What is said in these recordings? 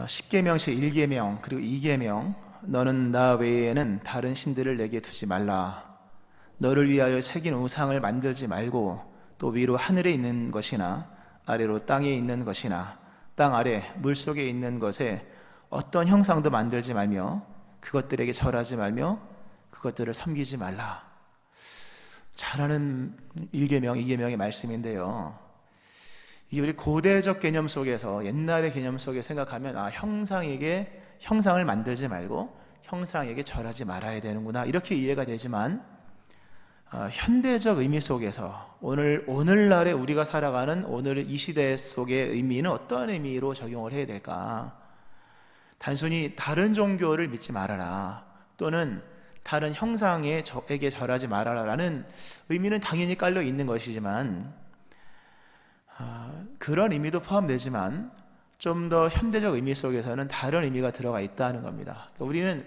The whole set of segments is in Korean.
십계명 제1계명 그리고 2계명, 너는 나 외에는 다른 신들을 내게 두지 말라. 너를 위하여 새긴 우상을 만들지 말고, 또 위로 하늘에 있는 것이나 아래로 땅에 있는 것이나 땅 아래 물속에 있는 것에 어떤 형상도 만들지 말며 그것들에게 절하지 말며 그것들을 섬기지 말라. 잘 아는 1계명, 2계명의 말씀인데요, 이게 우리 고대적 개념 속에서, 옛날의 개념 속에 생각하면 형상을 만들지 말고 형상에게 절하지 말아야 되는구나, 이렇게 이해가 되지만, 현대적 의미 속에서 오늘날에 우리가 살아가는 오늘 이 시대 속의 의미는 어떤 의미로 적용을 해야 될까? 단순히 다른 종교를 믿지 말아라, 또는 다른 형상에게 절하지 말아라라는 의미는 당연히 깔려 있는 것이지만, 그런 의미도 포함되지만 좀 더 현대적 의미 속에서는 다른 의미가 들어가 있다는 겁니다. 그러니까 우리는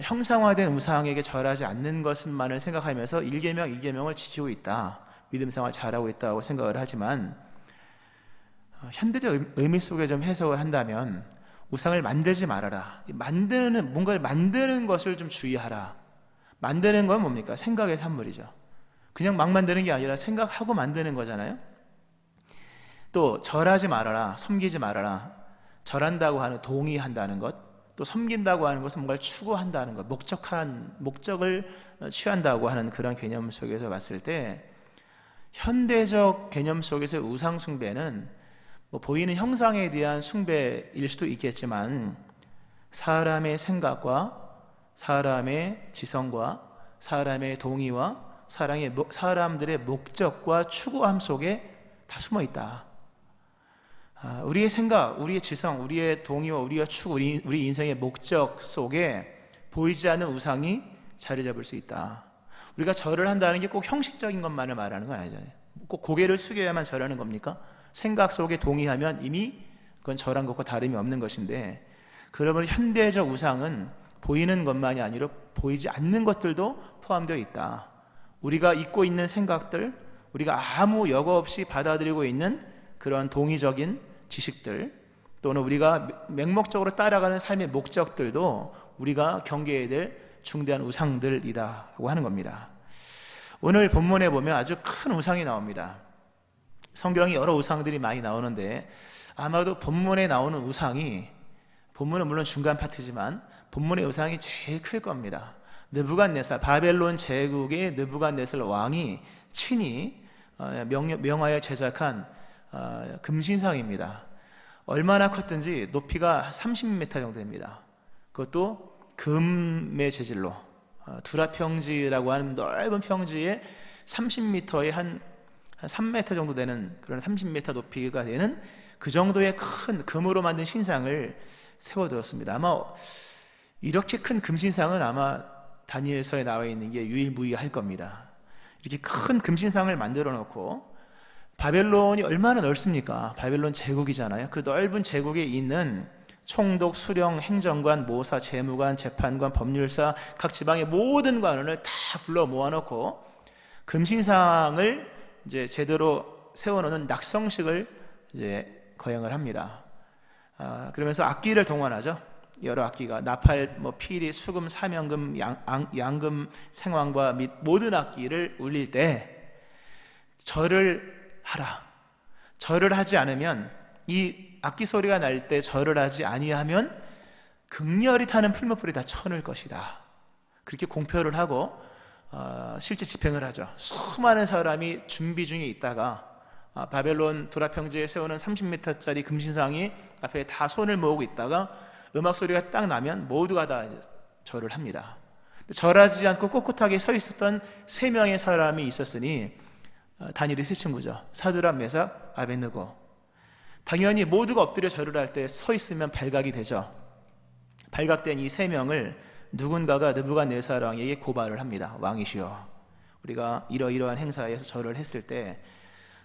형상화된 우상에게 절하지 않는 것만을 생각하면서 1계명, 2계명을 지키고 있다, 믿음 생활 잘하고 있다고 생각을 하지만, 현대적 의미 속에 좀 해석을 한다면 우상을 만들지 말아라, 뭔가를 만드는 것을 좀 주의하라. 만드는 건 뭡니까? 생각의 산물이죠. 그냥 막 만드는 게 아니라 생각하고 만드는 거잖아요. 또 절하지 말아라, 섬기지 말아라. 절한다고 하는, 동의한다는 것, 또 섬긴다고 하는 것은 뭔가를 추구한다는 것, 목적을 취한다고 하는 그런 개념 속에서 봤을 때, 현대적 개념 속에서 우상 숭배는 보이는 형상에 대한 숭배일 수도 있겠지만, 사람의 생각과 사람의 지성과 사람의 동의와 사람들의 목적과 추구함 속에 다 숨어 있다. 우리의 생각, 우리의 지성, 우리의 동의와 우리의 추구, 우리 인생의 목적 속에 보이지 않는 우상이 자리 잡을 수 있다. 우리가 절을 한다는 게 꼭 형식적인 것만을 말하는 건 아니잖아요. 꼭 고개를 숙여야만 절하는 겁니까? 생각 속에 동의하면 이미 그건 절한 것과 다름이 없는 것인데, 그러면 현대적 우상은 보이는 것만이 아니라 보이지 않는 것들도 포함되어 있다. 우리가 잊고 있는 생각들, 우리가 아무 여과 없이 받아들이고 있는 그런 동의적인 지식들, 또는 우리가 맹목적으로 따라가는 삶의 목적들도 우리가 경계해야 될 중대한 우상들이라고 하는 겁니다. 오늘 본문에 보면 아주 큰 우상이 나옵니다. 성경에 여러 우상들이 많이 나오는데, 아마도 본문에 나오는 우상이, 본문은 물론 중간 파트지만 본문의 우상이 제일 클 겁니다. 느부갓네살, 바벨론 제국의 느부갓네살 왕이 친히 명하여 제작한 금신상입니다. 얼마나 컸든지 높이가 30m 정도 됩니다. 그것도 금의 재질로, 두라 평지라고 하는 넓은 평지에 30m에 한 3m 정도 되는, 그런 30m 높이가 되는 그 정도의 큰 금으로 만든 신상을 세워두었습니다. 아마 이렇게 큰 금신상은 아마 다니엘서에 나와 있는 게 유일무이할 겁니다. 이렇게 큰 금신상을 만들어 놓고, 바벨론이 얼마나 넓습니까? 바벨론 제국이잖아요. 그 넓은 제국에 있는 총독, 수령, 행정관, 모사, 재무관, 재판관, 법률사, 각 지방의 모든 관원을 다 불러 모아놓고 금신상을 이제 제대로 세워놓는 낙성식을 이제 거행을 합니다. 그러면서 악기를 동원하죠. 여러 악기가, 나팔, 피리, 수금, 사명금, 양금, 생황과 및 모든 악기를 울릴 때 절을 하라. 절을 하지 않으면, 이 악기 소리가 날 때 절을 하지 아니하면 극렬히 타는 풀무불이 다 쳐낼 것이다. 그렇게 공표를 하고 실제 집행을 하죠. 수많은 사람이 준비 중에 있다가 바벨론 두라평지에 세우는 30m짜리 금신상이 앞에 다 손을 모으고 있다가 음악 소리가 딱 나면 모두가 다 절을 합니다. 절하지 않고 꼿꼿하게 서 있었던 3명의 사람이 있었으니 다니엘의 세 친구죠. 사드락, 메삭, 아벳느고. 당연히 모두가 엎드려 절을 할 때 서 있으면 발각이 되죠. 발각된 이 3명을 누군가가 느부갓네살 왕에게 고발을 합니다. 왕이시여, 우리가 이러이러한 행사에서 절을 했을 때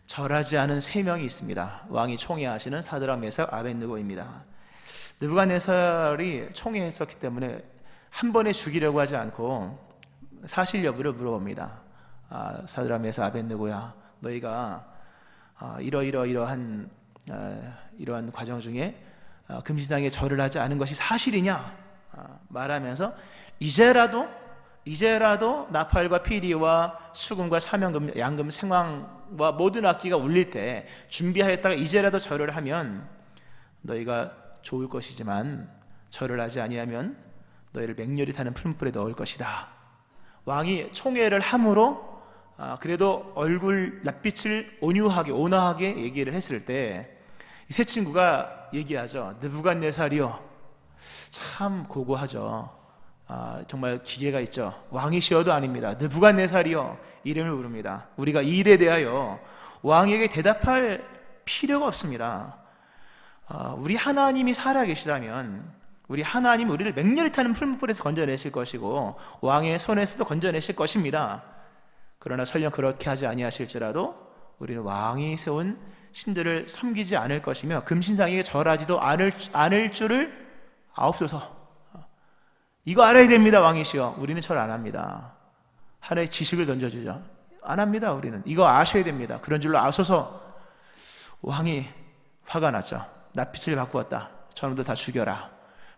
절하지 않은 3명이 있습니다. 왕이 총애하시는 사드락, 메삭, 아벳느고입니다. 느부갓네살이 총애했었기 때문에 한 번에 죽이려고 하지 않고 사실 여부를 물어봅니다. 사드락, 메삭, 아벳느고야, 너희가 이러한 과정 중에 금신상에 절을 하지 않은 것이 사실이냐 말하면서 이제라도 나팔과 피리와 수금과 사명금, 양금, 생황과 모든 악기가 울릴 때 준비하였다가 이제라도 절을 하면 너희가 좋을 것이지만 절을 하지 아니하면 너희를 맹렬히 타는 풀무불에 넣을 것이다. 왕이 총애를 함으로 그래도 얼굴 낯빛을 온화하게 얘기를 했을 때 새 친구가 얘기하죠. 느부갓네살이여. 참 고고하죠. 정말 기계가 있죠. 왕이시여도 아닙니다. 느부갓네살이여 이름을 부릅니다. 우리가 이 일에 대하여 왕에게 대답할 필요가 없습니다. 우리 하나님이 살아계시다면 우리 하나님 우리를 맹렬히 타는 풀무불에서 건져내실 것이고 왕의 손에서도 건져내실 것입니다. 그러나 설령 그렇게 하지 아니하실지라도 우리는 왕이 세운 신들을 섬기지 않을 것이며 금신상에게 절하지도 않을 줄을 아옵소서. 이거 알아야 됩니다. 왕이시여. 우리는 절 안 합니다. 하나의 지식을 던져주죠. 안 합니다. 우리는 이거 아셔야 됩니다. 그런 줄로 아소서. 왕이 화가 났죠. 낯빛을 바꾸었다. 저놈들 다 죽여라.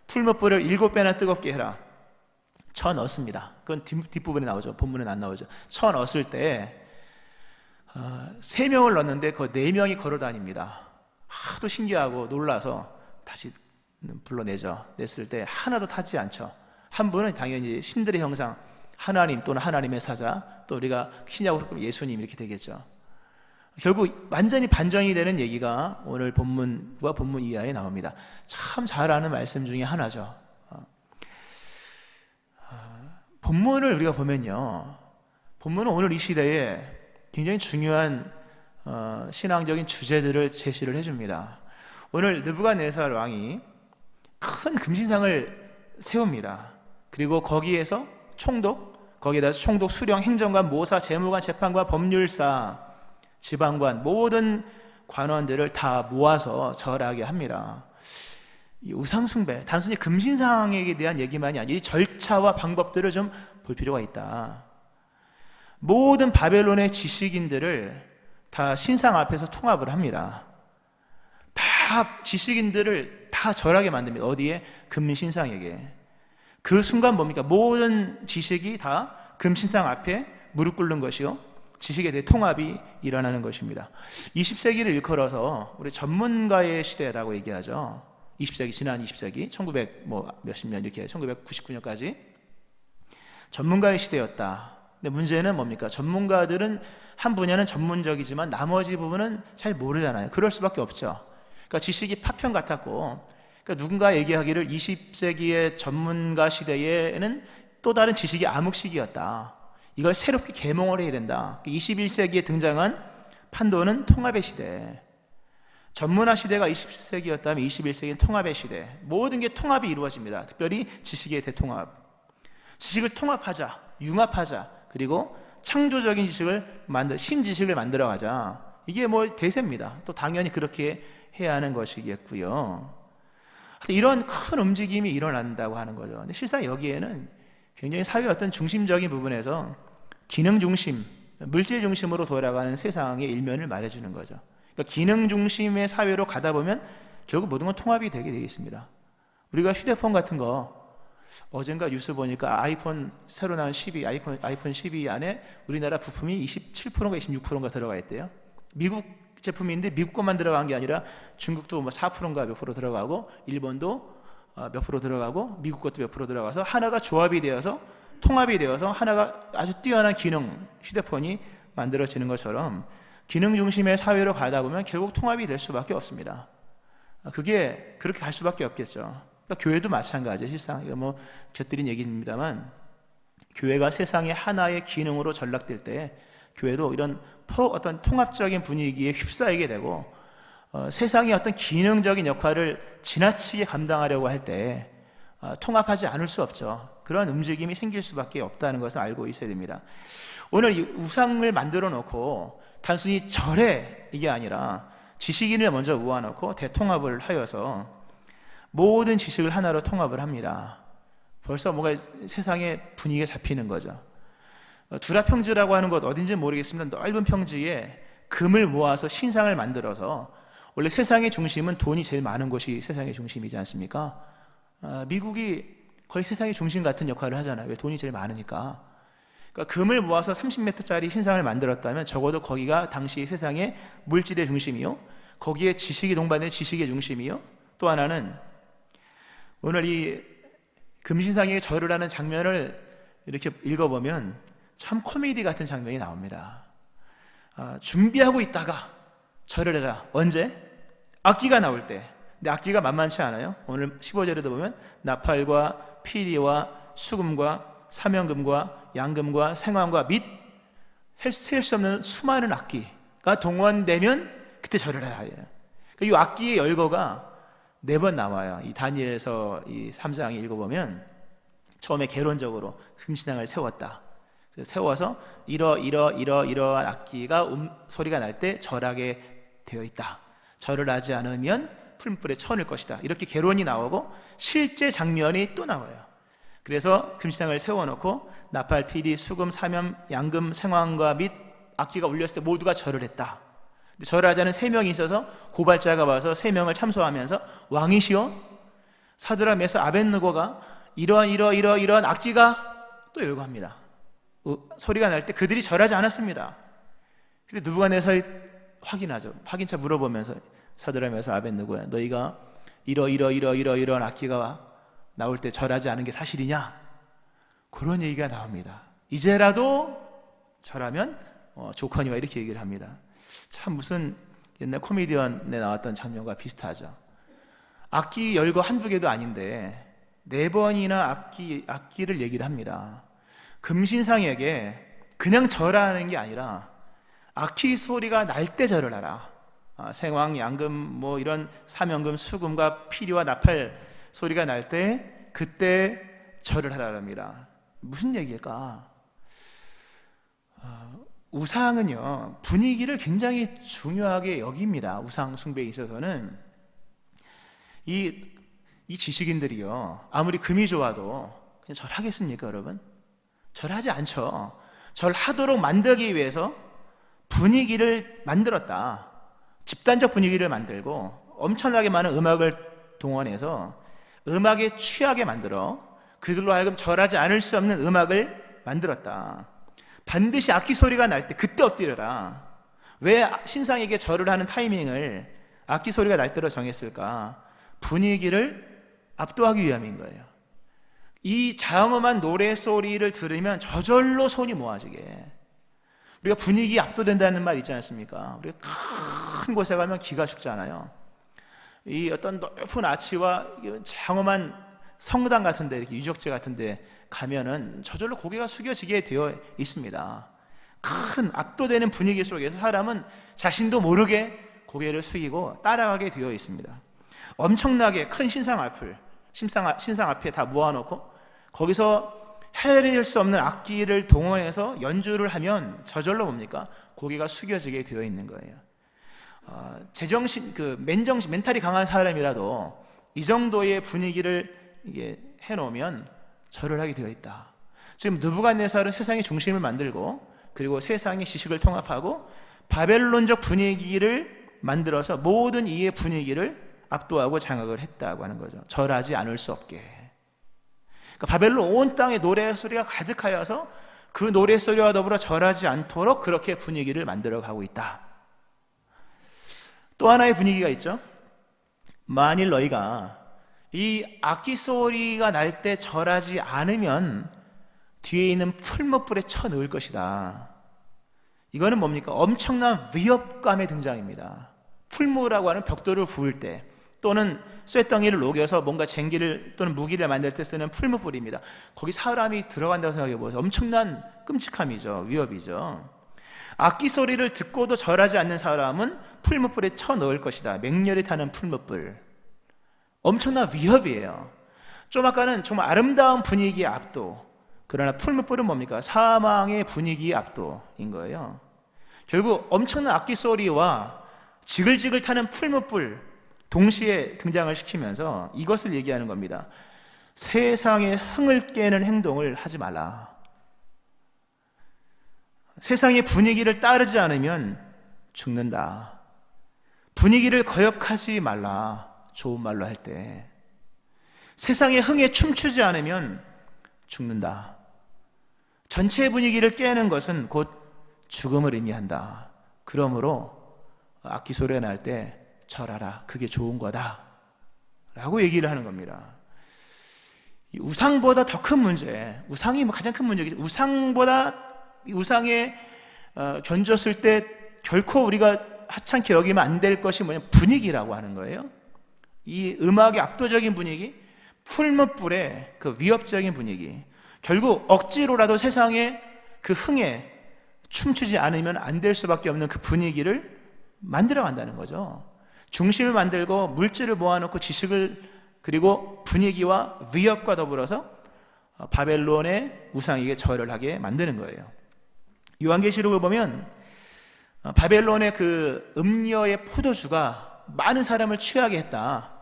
풀무불을 7배나 뜨겁게 해라. 쳐 넣었습니다. 그건 뒷부분에 나오죠. 본문은 안 나오죠. 쳐 넣었을 때 3명을 넣었는데 그 4명이 걸어 다닙니다. 하도 신기하고 놀라서 다시 불러내죠. 냈을 때 하나도 타지 않죠. 한 분은 당연히 신들의 형상 하나님 또는 하나님의 사자, 또 우리가 신약으로 예수님 이렇게 되겠죠. 결국 완전히 반전이 되는 얘기가 오늘 본문과 본문 이하에 나옵니다. 참 잘 아는 말씀 중에 하나죠. 본문을 우리가 보면요, 본문은 오늘 이 시대에 굉장히 중요한 신앙적인 주제들을 제시를 해줍니다. 오늘 느부갓네살 왕이 큰 금신상을 세웁니다. 그리고 거기에다 총독, 수령, 행정관, 모사, 재무관, 재판관, 법률사, 지방관 모든 관원들을 다 모아서 절하게 합니다. 이 우상숭배, 단순히 금신상에 대한 얘기만이 아니라 이 절차와 방법들을 좀 볼 필요가 있다. 모든 바벨론의 지식인들을 다 신상 앞에서 통합을 합니다. 다 지식인들을 다 절하게 만듭니다. 어디에? 금신상에게. 그 순간 뭡니까? 모든 지식이 다 금신상 앞에 무릎 꿇는 것이요, 지식에 대해 통합이 일어나는 것입니다. 20세기를 일컬어서 우리 전문가의 시대라고 얘기하죠. 20세기, 지난 20세기 1900 몇십 년 이렇게 1999년까지 전문가의 시대였다. 근데 문제는 뭡니까? 전문가들은 한 분야는 전문적이지만 나머지 부분은 잘 모르잖아요. 그럴 수밖에 없죠. 그러니까 지식이 파편 같았고, 그러니까 누군가 얘기하기를 20세기의 전문가 시대에는 또 다른 지식이 암흑시기였다. 이걸 새롭게 계몽을 해야 된다. 21세기에 등장한 판도는 통합의 시대. 전문화 시대가 20세기였다면 21세기는 통합의 시대. 모든 게 통합이 이루어집니다. 특별히 지식의 대통합. 지식을 통합하자, 융합하자, 그리고 창조적인 지식을 신지식을 만들어가자. 이게 대세입니다. 또 당연히 그렇게 해야 하는 것이겠고요. 이런 큰 움직임이 일어난다고 하는 거죠. 근데 실상 여기에는 굉장히 사회의 어떤 중심적인 부분에서 기능 중심, 물질 중심으로 돌아가는 세상의 일면을 말해주는 거죠. 그러니까 기능 중심의 사회로 가다 보면 결국 모든 건 통합이 되게 되어 있습니다. 우리가 휴대폰 같은 거 어젠가 뉴스 보니까 아이폰 새로 나온 12, 아이폰 12 안에 우리나라 부품이 27%인가 26%인가 들어가 있대요. 미국 제품인데 미국 것만 들어간 게 아니라 중국도 4%인가 몇 프로 들어가고, 일본도 몇 프로 들어가고, 미국 것도 몇 프로 들어가서 하나가 조합이 되어서 통합이 되어서 하나가 아주 뛰어난 기능, 휴대폰이 만들어지는 것처럼 기능 중심의 사회로 가다 보면 결국 통합이 될 수밖에 없습니다. 그게 그렇게 갈 수밖에 없겠죠. 그러니까 교회도 마찬가지예요. 실상 이거 곁들인 얘기입니다만, 교회가 세상의 하나의 기능으로 전락될 때 교회도 이런 어떤 통합적인 분위기에 휩싸이게 되고, 세상의 어떤 기능적인 역할을 지나치게 감당하려고 할 때 통합하지 않을 수 없죠. 그런 움직임이 생길 수밖에 없다는 것을 알고 있어야 됩니다. 오늘 이 우상을 만들어 놓고 단순히 절에 이게 아니라 지식인을 먼저 모아놓고 대통합을 하여서 모든 지식을 하나로 통합을 합니다. 벌써 뭔가 세상의 분위기가 잡히는 거죠. 두라 평지라고 하는 곳 어딘지 모르겠습니다. 넓은 평지에 금을 모아서 신상을 만들어서 원래 세상의 중심은 돈이 제일 많은 곳이 세상의 중심이지 않습니까? 미국이 거의 세상의 중심 같은 역할을 하잖아요. 왜? 돈이 제일 많으니까. 그러니까 금을 모아서 30m짜리 신상을 만들었다면 적어도 거기가 당시 세상의 물질의 중심이요, 거기에 지식이 동반된 지식의 중심이요, 또 하나는 오늘 이 금신상에 절을 하는 장면을 이렇게 읽어보면 참 코미디 같은 장면이 나옵니다. 준비하고 있다가 절을 해라. 언제? 악기가 나올 때. 근데 악기가 만만치 않아요. 오늘 15절에도 보면 나팔과 피리와 수금과 사명금과 양금과 생황과 및 셀 수 없는 수많은 악기가 동원되면 그때 절을 해야 해요. 이 악기의 열거가 4번 나와요. 이 다니엘서 이 3장 읽어보면 처음에 개론적으로 금신상을 세웠다. 세워서 이러한 악기가 소리가 날 때 절하게 되어 있다. 절을 하지 않으면 풀무불에 쳐넣을 것이다. 이렇게 개론이 나오고 실제 장면이 또 나와요. 그래서 금신상을 세워놓고 나팔, 피리, 수금, 사명, 양금, 생황과 및 악기가 울렸을 때 모두가 절을 했다. 절을 하자는 3명이 있어서 고발자가 와서 3명을 참소하면서 왕이시여 사드락, 메삭, 아벳느고가 이러한 악기가 또 열거합니다. 소리가 날 때 그들이 절하지 않았습니다. 근데 느부갓네살이 확인하죠. 확인차 물어보면서 사드락, 메삭, 아벳느고야, 너희가 이러한 악기가 나올 때 절하지 않은 게 사실이냐? 그런 얘기가 나옵니다. 이제라도 절하면 좋거니와 이렇게 얘기를 합니다. 참 무슨 옛날 코미디언에 나왔던 장면과 비슷하죠. 악기 열거 한두 개도 아닌데 4번이나 악기를 얘기를 합니다. 금신상에게 그냥 절하는 게 아니라 악기 소리가 날 때 절을 하라. 생황, 양금, 뭐 이런 사명금, 수금과 피리와 나팔 소리가 날 때 그때 절을 하라랍니다. 무슨 얘기일까? 우상은요, 분위기를 굉장히 중요하게 여깁니다. 우상 숭배에 있어서는 이 지식인들이요, 아무리 금이 좋아도 그냥 절하겠습니까, 여러분? 절하지 않죠. 절하도록 만들기 위해서 분위기를 만들었다. 집단적 분위기를 만들고 엄청나게 많은 음악을 동원해서 음악에 취하게 만들어 그들로 하여금 절하지 않을 수 없는 음악을 만들었다. 반드시 악기 소리가 날 때 그때 엎드려라. 왜 신상에게 절을 하는 타이밍을 악기 소리가 날 때로 정했을까? 분위기를 압도하기 위함인 거예요. 이 장엄한 노래소리를 들으면 저절로 손이 모아지게, 우리가 분위기에 압도된다는 말 있지 않습니까? 우리가 큰 곳에 가면 기가 죽잖아요. 이 어떤 높은 아치와 장엄한 성당 같은 데, 이렇게 유적지 같은 데 가면은 저절로 고개가 숙여지게 되어 있습니다. 큰 압도되는 분위기 속에서 사람은 자신도 모르게 고개를 숙이고 따라가게 되어 있습니다. 엄청나게 큰 신상 앞에 다 모아놓고 거기서 헤아릴 수 없는 악기를 동원해서 연주를 하면 저절로 뭡니까? 고개가 숙여지게 되어 있는 거예요. 제정신, 멘탈이 강한 사람이라도 이 정도의 분위기를 이게 해놓으면 절을 하게 되어 있다. 지금 느부갓네살은 세상의 중심을 만들고 그리고 세상의 지식을 통합하고 바벨론적 분위기를 만들어서 모든 이의 분위기를 압도하고 장악을 했다고 하는 거죠. 절하지 않을 수 없게. 그러니까 바벨론 온 땅에 노래소리가 가득하여서 그 노래소리와 더불어 절하지 않도록 그렇게 분위기를 만들어가고 있다. 또 하나의 분위기가 있죠. 만일 너희가 이 악기 소리가 날 때 절하지 않으면 뒤에 있는 풀무불에 쳐넣을 것이다. 이거는 뭡니까? 엄청난 위협감의 등장입니다. 풀무라고 하는 벽돌을 부을 때 또는 쇠덩이를 녹여서 뭔가 쟁기를 또는 무기를 만들 때 쓰는 풀무불입니다. 거기 사람이 들어간다고 생각해 보세요. 엄청난 끔찍함이죠. 위협이죠. 악기 소리를 듣고도 절하지 않는 사람은 풀무불에 쳐넣을 것이다. 맹렬히 타는 풀무불. 엄청난 위협이에요. 좀 아까는 정말 아름다운 분위기의 압도, 그러나 풀무불은 뭡니까? 사망의 분위기의 압도인 거예요. 결국 엄청난 악기 소리와 지글지글 타는 풀무불 동시에 등장을 시키면서 이것을 얘기하는 겁니다. 세상의 흥을 깨는 행동을 하지 말라. 세상의 분위기를 따르지 않으면 죽는다. 분위기를 거역하지 말라. 좋은 말로 할 때 세상의 흥에 춤추지 않으면 죽는다. 전체 분위기를 깨는 것은 곧 죽음을 의미한다. 그러므로 악기 소리가 날 때 절하라. 그게 좋은 거다 라고 얘기를 하는 겁니다. 우상보다 더 큰 문제, 우상이 가장 큰 문제겠죠. 우상보다 우상에 견졌을 때 결코 우리가 하찮게 여기면 안 될 것이 뭐냐면 분위기라고 하는 거예요. 이 음악의 압도적인 분위기, 풀무불의 그 위협적인 분위기, 결국 억지로라도 세상의 그 흥에 춤추지 않으면 안 될 수밖에 없는 그 분위기를 만들어 간다는 거죠. 중심을 만들고 물질을 모아놓고 지식을 그리고 분위기와 위협과 더불어서 바벨론의 우상에게 절을 하게 만드는 거예요. 요한계시록을 보면 바벨론의 그 음녀의 포도주가 많은 사람을 취하게 했다.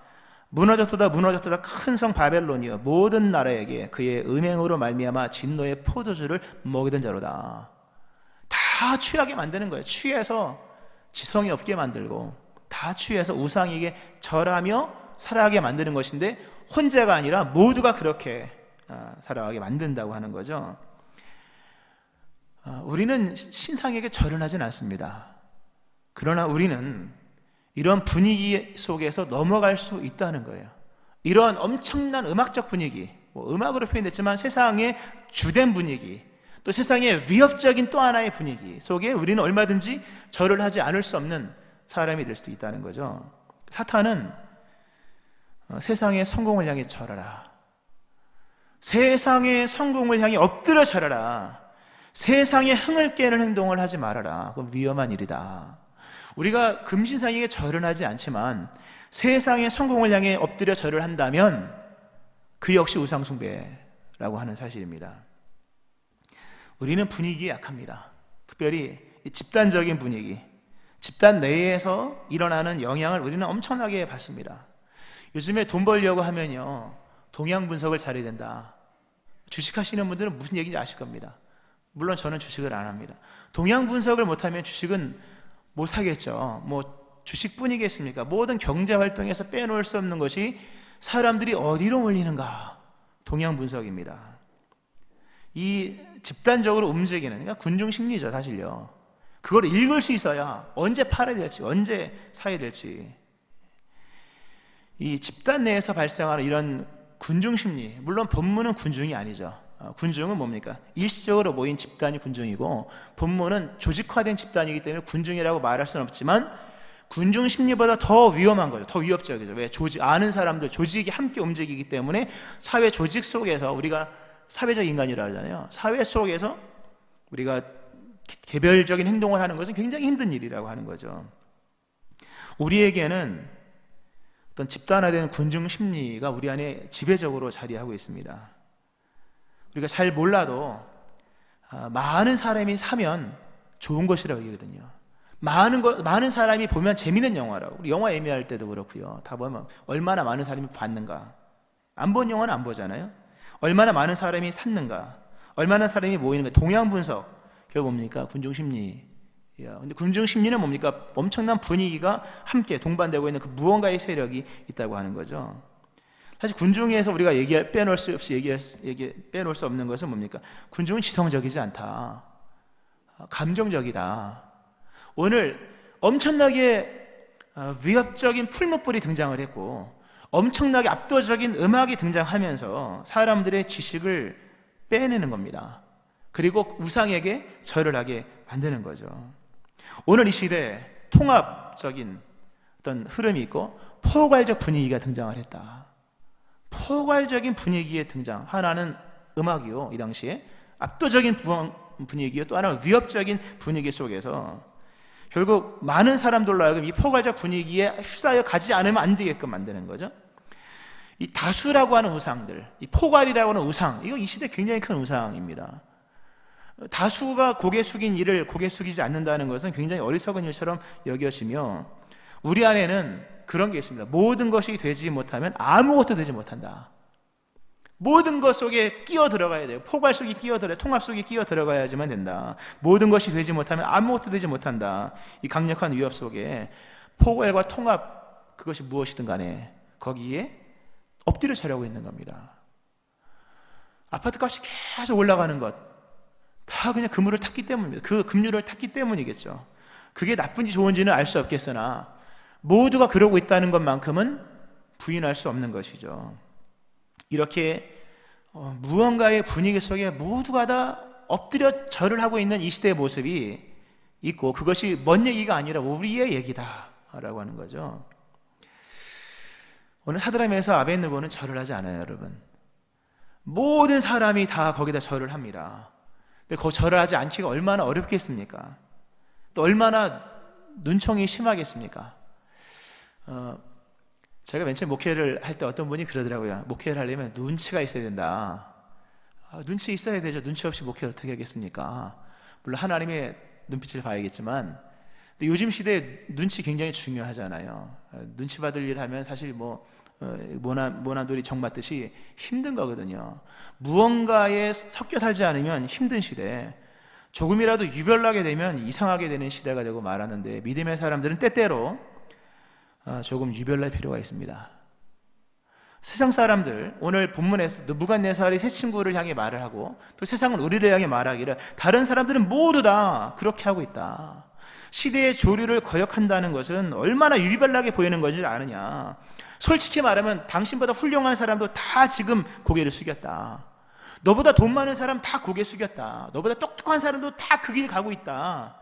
무너졌도다 무너졌도다 큰 성 바벨론이여 모든 나라에게 그의 음행으로 말미암아 진노의 포도주를 먹이던 자로다. 다 취하게 만드는 거예요. 취해서 지성이 없게 만들고 다 취해서 우상에게 절하며 살아가게 만드는 것인데 혼자가 아니라 모두가 그렇게 살아가게 만든다고 하는 거죠. 우리는 신상에게 절은 하진 않습니다. 그러나 우리는 이런 분위기 속에서 넘어갈 수 있다는 거예요. 이런 엄청난 음악적 분위기, 음악으로 표현됐지만 세상의 주된 분위기, 또 세상의 위협적인 또 하나의 분위기 속에 우리는 얼마든지 절을 하지 않을 수 없는 사람이 될 수도 있다는 거죠. 사탄은 세상의 성공을 향해 절하라, 세상의 성공을 향해 엎드려 절하라, 세상의 흥을 깨는 행동을 하지 말아라. 그건 위험한 일이다. 우리가 금신상에게 절은 하지 않지만 세상의 성공을 향해 엎드려 절을 한다면 그 역시 우상숭배라고 하는 사실입니다. 우리는 분위기에 약합니다. 특별히 집단적인 분위기, 집단 내에서 일어나는 영향을 우리는 엄청나게 받습니다. 요즘에 돈 벌려고 하면요, 동향 분석을 잘해야 된다. 주식하시는 분들은 무슨 얘기인지 아실 겁니다. 물론 저는 주식을 안 합니다. 동향 분석을 못하면 주식은 못하겠죠. 주식뿐이겠습니까? 모든 경제 활동에서 빼놓을 수 없는 것이 사람들이 어디로 몰리는가, 동향 분석입니다. 이 집단적으로 움직이는, 그러니까 군중 심리죠, 사실요. 그걸 읽을 수 있어야 언제 팔아야 될지, 언제 사야 될지. 이 집단 내에서 발생하는 이런 군중 심리, 물론 본문은 군중이 아니죠. 군중은 뭡니까? 일시적으로 모인 집단이 군중이고, 본문은 조직화된 집단이기 때문에 군중이라고 말할 수는 없지만 군중 심리보다 더 위험한 거죠. 더 위협적이죠. 왜? 아는 사람들, 조직이 함께 움직이기 때문에 사회 조직 속에서, 우리가 사회적 인간이라고 하잖아요. 사회 속에서 우리가 개별적인 행동을 하는 것은 굉장히 힘든 일이라고 하는 거죠. 우리에게는 어떤 집단화된 군중 심리가 우리 안에 지배적으로 자리하고 있습니다. 우리가 잘 몰라도 많은 사람이 사면 좋은 것이라고 얘기하거든요. 많은 사람이 보면 재미있는 영화라고. 우리 영화 예매할 때도 그렇고요. 다 보면 얼마나 많은 사람이 봤는가. 안 본 영화는 안 보잖아요. 얼마나 많은 사람이 샀는가, 얼마나 사람이 모이는가. 동향 분석, 결국 뭡니까? 군중 심리. 근데 군중 심리는 뭡니까? 엄청난 분위기가 함께 동반되고 있는 그 무언가의 세력이 있다고 하는 거죠. 사실 군중에서 우리가 빼놓을 수 없는 것은 뭡니까? 군중은 지성적이지 않다, 감정적이다. 오늘 엄청나게 위협적인 풀무불이 등장을 했고, 엄청나게 압도적인 음악이 등장하면서 사람들의 지식을 빼내는 겁니다. 그리고 우상에게 절을 하게 만드는 거죠. 오늘 이 시대에 통합적인 어떤 흐름이 있고 포괄적 분위기가 등장을 했다. 포괄적인 분위기의 등장, 하나는 음악이요, 이 당시에 압도적인 분위기요, 또 하나는 위협적인 분위기 속에서 결국 많은 사람들로 하여금 이 포괄적 분위기에 휩싸여 가지 않으면 안 되게끔 만드는 거죠. 이 다수라고 하는 우상들, 이 포괄이라고 하는 우상, 이거 이 시대 굉장히 큰 우상입니다. 다수가 고개 숙인 일을 고개 숙이지 않는다는 것은 굉장히 어리석은 일처럼 여겨지며, 우리 안에는 그런 게 있습니다. 모든 것이 되지 못하면 아무것도 되지 못한다. 모든 것 속에 끼어 들어가야 돼요. 포괄 속에 끼어 들어야, 통합 속에 끼어 들어가야지만 된다. 모든 것이 되지 못하면 아무것도 되지 못한다. 이 강력한 위협 속에 포괄과 통합, 그것이 무엇이든 간에 거기에 엎드려 절하고 있는 겁니다. 아파트 값이 계속 올라가는 것, 다 그냥 그물을 탔기 때문입니다. 그 급류를 탔기 때문이겠죠. 그게 나쁜지 좋은지는 알 수 없겠으나 모두가 그러고 있다는 것만큼은 부인할 수 없는 것이죠. 이렇게 무언가의 분위기 속에 모두가 다 엎드려 절을 하고 있는 이 시대의 모습이 있고, 그것이 먼 얘기가 아니라 우리의 얘기다라고 하는 거죠. 오늘 하드라면서 아벤느고는 절을 하지 않아요, 여러분. 모든 사람이 다 거기다 절을 합니다. 근데 그 절을 하지 않기가 얼마나 어렵겠습니까? 또 얼마나 눈총이 심하겠습니까? 제가 맨 처음 목회를 할 때 어떤 분이 그러더라고요. 목회를 하려면 눈치가 있어야 된다. 눈치 있어야 되죠. 눈치 없이 목회를 어떻게 하겠습니까? 물론 하나님의 눈빛을 봐야겠지만, 근데 요즘 시대에 눈치 굉장히 중요하잖아요. 눈치 받을 일 하면 사실 모나돌이 정 맞듯이 힘든 거거든요. 무언가에 섞여 살지 않으면 힘든 시대, 조금이라도 유별나게 되면 이상하게 되는 시대가 되고 말하는데, 믿음의 사람들은 때때로 조금 유별날 필요가 있습니다. 세상 사람들, 오늘 본문에서 느부갓네살이 세 친구를 향해 말을 하고, 또 세상은 우리를 향해 말하기를 다른 사람들은 모두 다 그렇게 하고 있다. 시대의 조류를 거역한다는 것은 얼마나 유별나게 보이는 것을 아느냐. 솔직히 말하면 당신보다 훌륭한 사람도 다 지금 고개를 숙였다. 너보다 돈 많은 사람 다 고개 숙였다. 너보다 똑똑한 사람도 다 그 길 가고 있다.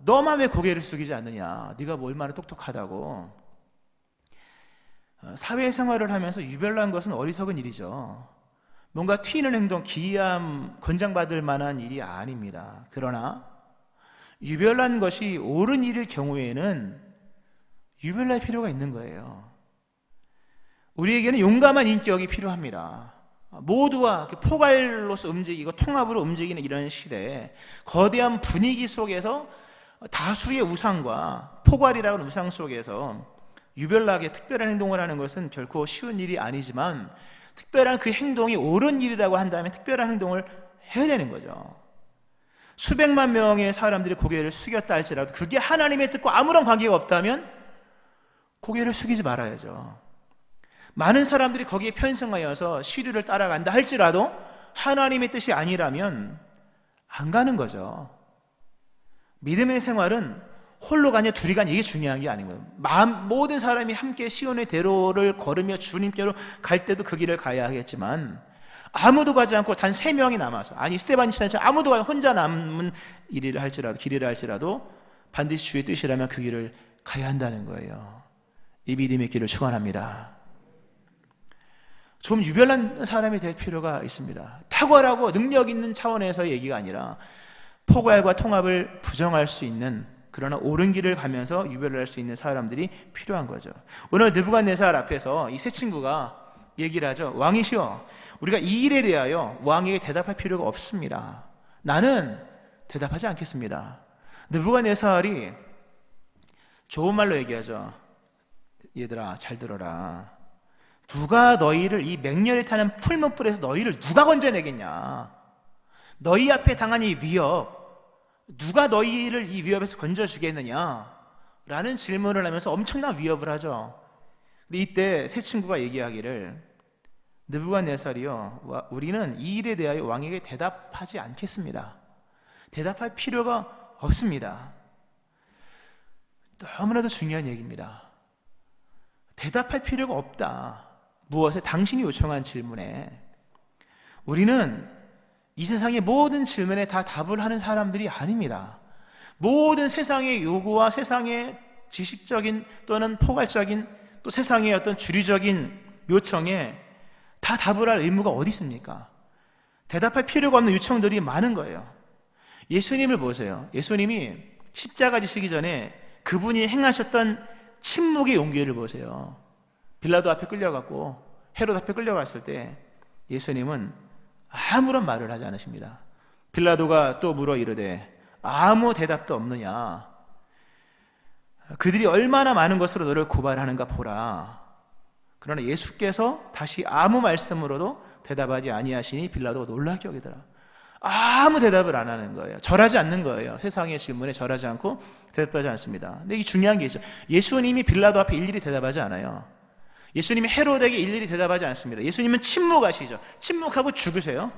너만 왜 고개를 숙이지 않느냐. 네가 뭐 얼마나 똑똑하다고. 사회생활을 하면서 유별난 것은 어리석은 일이죠. 뭔가 튀는 행동, 기이함, 권장받을 만한 일이 아닙니다. 그러나 유별난 것이 옳은 일일 경우에는 유별날 필요가 있는 거예요. 우리에게는 용감한 인격이 필요합니다. 모두와 포괄로서 움직이고 통합으로 움직이는 이런 시대에 거대한 분위기 속에서 다수의 우상과 포괄이라는 우상 속에서 유별나게 특별한 행동을 하는 것은 결코 쉬운 일이 아니지만, 특별한 그 행동이 옳은 일이라고 한다면 특별한 행동을 해야 되는 거죠. 수백만 명의 사람들이 고개를 숙였다 할지라도 그게 하나님의 뜻과 아무런 관계가 없다면 고개를 숙이지 말아야죠. 많은 사람들이 거기에 편성하여서 시류를 따라간다 할지라도 하나님의 뜻이 아니라면 안 가는 거죠. 믿음의 생활은 홀로 가냐 둘이 가냐 이게 중요한 게 아닌 거예요. 모든 사람이 함께 시온의 대로를 걸으며 주님께로 갈 때도 그 길을 가야 하겠지만, 아무도 가지 않고 단 3명이 남아서, 아니 스데반처럼 아무도 혼자 남은 길이라 할지라도 반드시 주의 뜻이라면 그 길을 가야 한다는 거예요. 이 믿음의 길을 축원합니다. 좀 유별난 사람이 될 필요가 있습니다. 탁월하고 능력 있는 차원에서의 얘기가 아니라 포괄과 통합을 부정할 수 있는, 그러나 옳은 길을 가면서 유별을 할 수 있는 사람들이 필요한 거죠. 오늘 느부갓네살 앞에서 이 세 친구가 얘기를 하죠. 왕이시여, 우리가 이 일에 대하여 왕에게 대답할 필요가 없습니다. 나는 대답하지 않겠습니다. 느부갓네살이 좋은 말로 얘기하죠. 얘들아 잘 들어라. 누가 너희를 이 맹렬히 타는 풀무불에서 너희를 누가 건져내겠냐. 너희 앞에 당한 이 위협, 누가 너희를 이 위협에서 건져주겠느냐 라는 질문을 하면서 엄청난 위협을 하죠. 근데 이때 세 친구가 얘기하기를, 느부갓네살이요, 우리는 이 일에 대하여 왕에게 대답하지 않겠습니다. 대답할 필요가 없습니다. 너무나도 중요한 얘기입니다. 대답할 필요가 없다. 무엇에? 당신이 요청한 질문에. 우리는 이 세상의 모든 질문에 다 답을 하는 사람들이 아닙니다. 모든 세상의 요구와 세상의 지식적인 또는 포괄적인 또 세상의 어떤 주류적인 요청에 다 답을 할 의무가 어디 있습니까? 대답할 필요가 없는 요청들이 많은 거예요. 예수님을 보세요. 예수님이 십자가 지시기 전에 그분이 행하셨던 침묵의 용기를 보세요. 빌라도 앞에 끌려갔고 헤롯 앞에 끌려갔을 때 예수님은 아무런 말을 하지 않으십니다. 빌라도가 또 물어 이르되 아무 대답도 없느냐. 그들이 얼마나 많은 것으로 너를 고발하는가 보라. 그러나 예수께서 다시 아무 말씀으로도 대답하지 아니하시니 빌라도가 놀라게 여기더라. 아무 대답을 안 하는 거예요. 절하지 않는 거예요. 세상의 질문에 절하지 않고 대답하지 않습니다. 근데 이 중요한 게 있죠. 예수님이 빌라도 앞에 일일이 대답하지 않아요. 예수님이 헤로데에게 일일이 대답하지 않습니다. 예수님은 침묵하시죠. 침묵하고 죽으세요.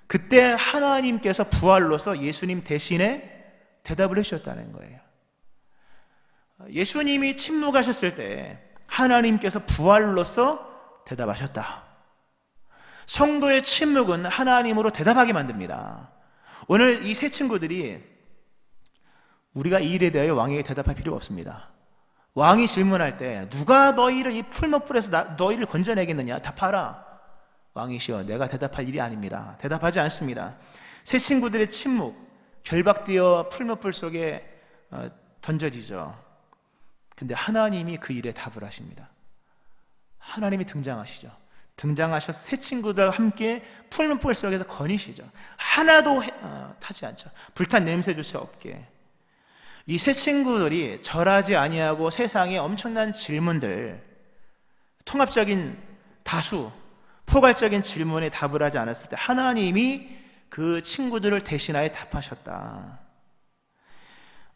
그때 하나님께서 부활로서 예수님 대신에 대답을 해주셨다는 거예요. 예수님이 침묵하셨을 때 하나님께서 부활로서 대답하셨다. 성도의 침묵은 하나님으로 대답하게 만듭니다. 오늘 이 세 친구들이 우리가 이 일에 대하여 왕에게 대답할 필요가 없습니다. 왕이 질문할 때 누가 너희를 이 풀무불에서 너희를 건져내겠느냐 답하라. 왕이시여 내가 대답할 일이 아닙니다. 대답하지 않습니다. 세 친구들의 침묵 결박되어 풀무불 속에 던져지죠. 근데 하나님이 그 일에 답을 하십니다. 하나님이 등장하시죠. 등장하셔서 세 친구들과 함께 풀무불 속에서 거니시죠. 하나도 타지 않죠. 불탄 냄새조차 없게. 이 세 친구들이 절하지 아니하고 세상의 엄청난 질문들, 통합적인 다수, 포괄적인 질문에 답을 하지 않았을 때 하나님이 그 친구들을 대신하여 답하셨다.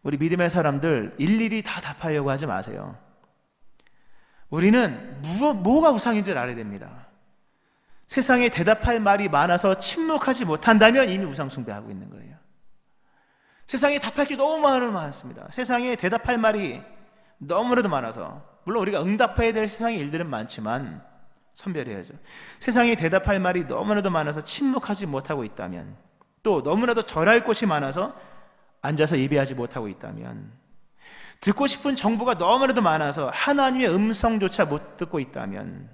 우리 믿음의 사람들 일일이 다 답하려고 하지 마세요. 우리는 뭐가 우상인지를 알아야 됩니다. 세상에 대답할 말이 많아서 침묵하지 못한다면 이미 우상 숭배하고 있는 거예요. 세상에 답할 게 너무 많습니다. 세상에 대답할 말이 너무나도 많아서, 물론 우리가 응답해야 될 세상의 일들은 많지만 선별해야죠. 세상에 대답할 말이 너무나도 많아서 침묵하지 못하고 있다면, 또 너무나도 절할 곳이 많아서 앉아서 예배하지 못하고 있다면, 듣고 싶은 정보가 너무나도 많아서 하나님의 음성조차 못 듣고 있다면,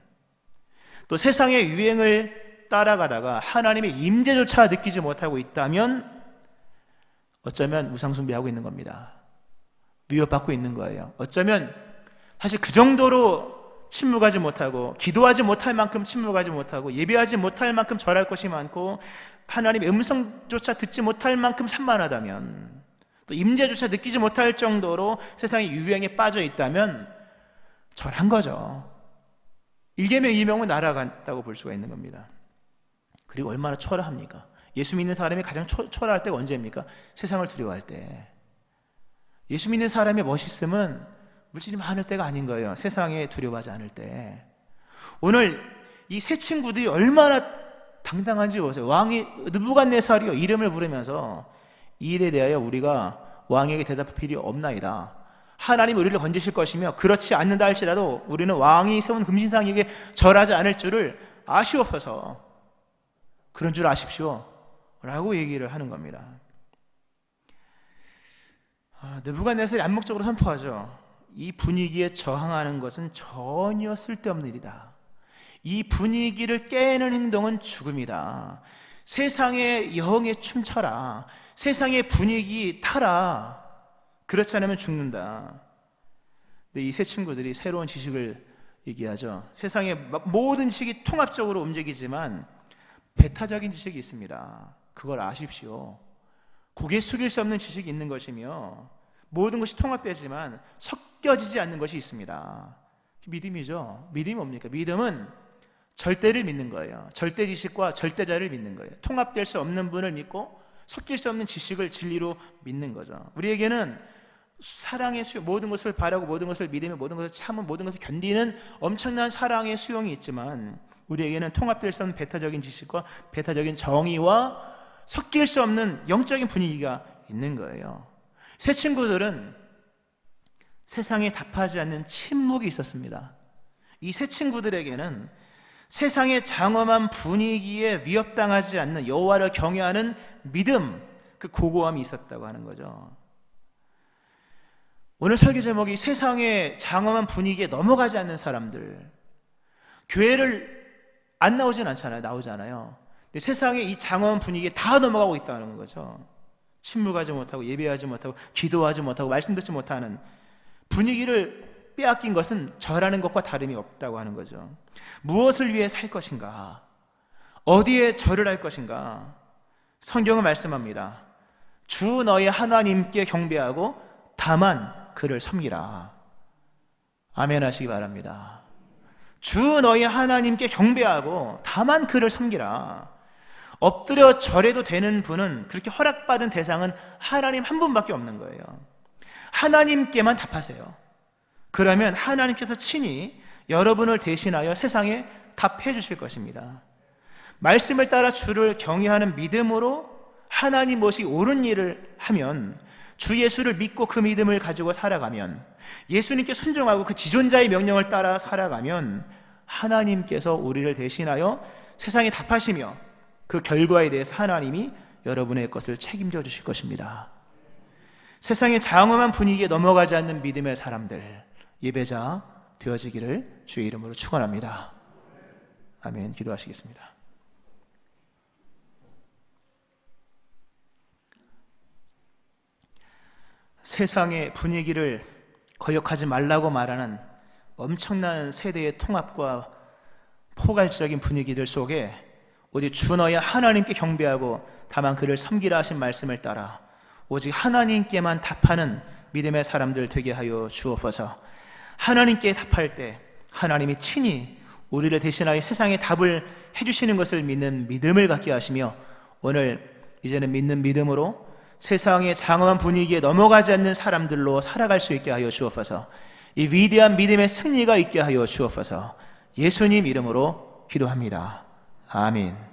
또 세상의 유행을 따라가다가 하나님의 임재조차 느끼지 못하고 있다면 어쩌면 우상숭배하고 있는 겁니다. 위협받고 있는 거예요. 어쩌면 사실 그 정도로 침묵하지 못하고, 기도하지 못할 만큼 침묵하지 못하고, 예배하지 못할 만큼 절할 것이 많고, 하나님의 음성조차 듣지 못할 만큼 산만하다면, 또 임재조차 느끼지 못할 정도로 세상의 유행에 빠져 있다면 절한 거죠. 1계명 2명은 날아갔다고 볼 수가 있는 겁니다. 그리고 얼마나 초라합니까? 예수 믿는 사람이 가장 초라할 때가 언제입니까? 세상을 두려워할 때. 예수 믿는 사람의 멋있음은 물질이 많을 때가 아닌 거예요. 세상에 두려워하지 않을 때. 오늘 이 세 친구들이 얼마나 당당한지 보세요. 왕이 느부갓네살이요 이름을 부르면서 이 일에 대하여 우리가 왕에게 대답할 필요 없나이다. 하나님 우리를 건지실 것이며, 그렇지 않는다 할지라도 우리는 왕이 세운 금신상에게 절하지 않을 줄을 아시옵소서. 그런 줄 아십시오 라고 얘기를 하는 겁니다. 느부갓네살이 암묵적으로 선포하죠. 이 분위기에 저항하는 것은 전혀 쓸데없는 일이다. 이 분위기를 깨는 행동은 죽음이다. 세상의 영에 춤춰라. 세상의 분위기 타라. 그렇지 않으면 죽는다. 근데 이 세 친구들이 새로운 지식을 얘기하죠. 세상의 모든 지식이 통합적으로 움직이지만 배타적인 지식이 있습니다. 그걸 아십시오. 고개 숙일 수 없는 지식이 있는 것이며, 모든 것이 통합되지만 섞여지지 않는 것이 있습니다. 믿음이죠. 믿음이 뭡니까? 믿음은 절대를 믿는 거예요. 절대 지식과 절대자를 믿는 거예요. 통합될 수 없는 분을 믿고 섞일 수 없는 지식을 진리로 믿는 거죠. 우리에게는 사랑의 수용, 모든 것을 바라고 모든 것을 믿으며 모든 것을 참은 모든 것을 견디는 엄청난 사랑의 수용이 있지만, 우리에게는 통합될 수 없는 배타적인 지식과 배타적인 정의와 섞일 수 없는 영적인 분위기가 있는 거예요. 세 친구들은 세상에 답하지 않는 침묵이 있었습니다. 이 세 친구들에게는 세상의 장엄한 분위기에 위협당하지 않는 여호와를 경외하는 믿음, 그 고고함이 있었다고 하는 거죠. 오늘 설교 제목이 세상의 장엄한 분위기에 넘어가지 않는 사람들. 교회를 안 나오진 않잖아요. 나오잖아요. 근데 세상의 이 장엄한 분위기에 다 넘어가고 있다는 거죠. 침묵하지 못하고, 예배하지 못하고, 기도하지 못하고, 말씀 듣지 못하는 분위기를 빼앗긴 것은 절하는 것과 다름이 없다고 하는 거죠. 무엇을 위해 살 것인가? 어디에 절을 할 것인가? 성경은 말씀합니다. 주 너희 하나님께 경배하고 다만 그를 섬기라. 아멘 하시기 바랍니다. 주 너희 하나님께 경배하고 다만 그를 섬기라. 엎드려 절해도 되는 분은, 그렇게 허락받은 대상은 하나님 한 분밖에 없는 거예요. 하나님께만 답하세요. 그러면 하나님께서 친히 여러분을 대신하여 세상에 답해 주실 것입니다. 말씀을 따라 주를 경외하는 믿음으로 하나님 무엇이 옳은 일을 하면, 주 예수를 믿고 그 믿음을 가지고 살아가면, 예수님께 순종하고 그 지존자의 명령을 따라 살아가면 하나님께서 우리를 대신하여 세상에 답하시며 그 결과에 대해서 하나님이 여러분의 것을 책임져 주실 것입니다. 세상의 장엄한 분위기에 넘어가지 않는 믿음의 사람들, 예배자 되어지기를 주의 이름으로 축원합니다. 아멘. 기도하시겠습니다. 세상의 분위기를 거역하지 말라고 말하는 엄청난 세대의 통합과 포괄적인 분위기들 속에 오직 주 너의 하나님께 경배하고 다만 그를 섬기라 하신 말씀을 따라 오직 하나님께만 답하는 믿음의 사람들 되게 하여 주옵소서. 하나님께 답할 때 하나님이 친히 우리를 대신하여 세상에 답을 해주시는 것을 믿는 믿음을 갖게 하시며, 오늘 이제는 믿는 믿음으로 세상의 장엄한 분위기에 넘어가지 않는 사람들로 살아갈 수 있게 하여 주옵소서. 이 위대한 믿음의 승리가 있게 하여 주옵소서. 예수님 이름으로 기도합니다. 아멘.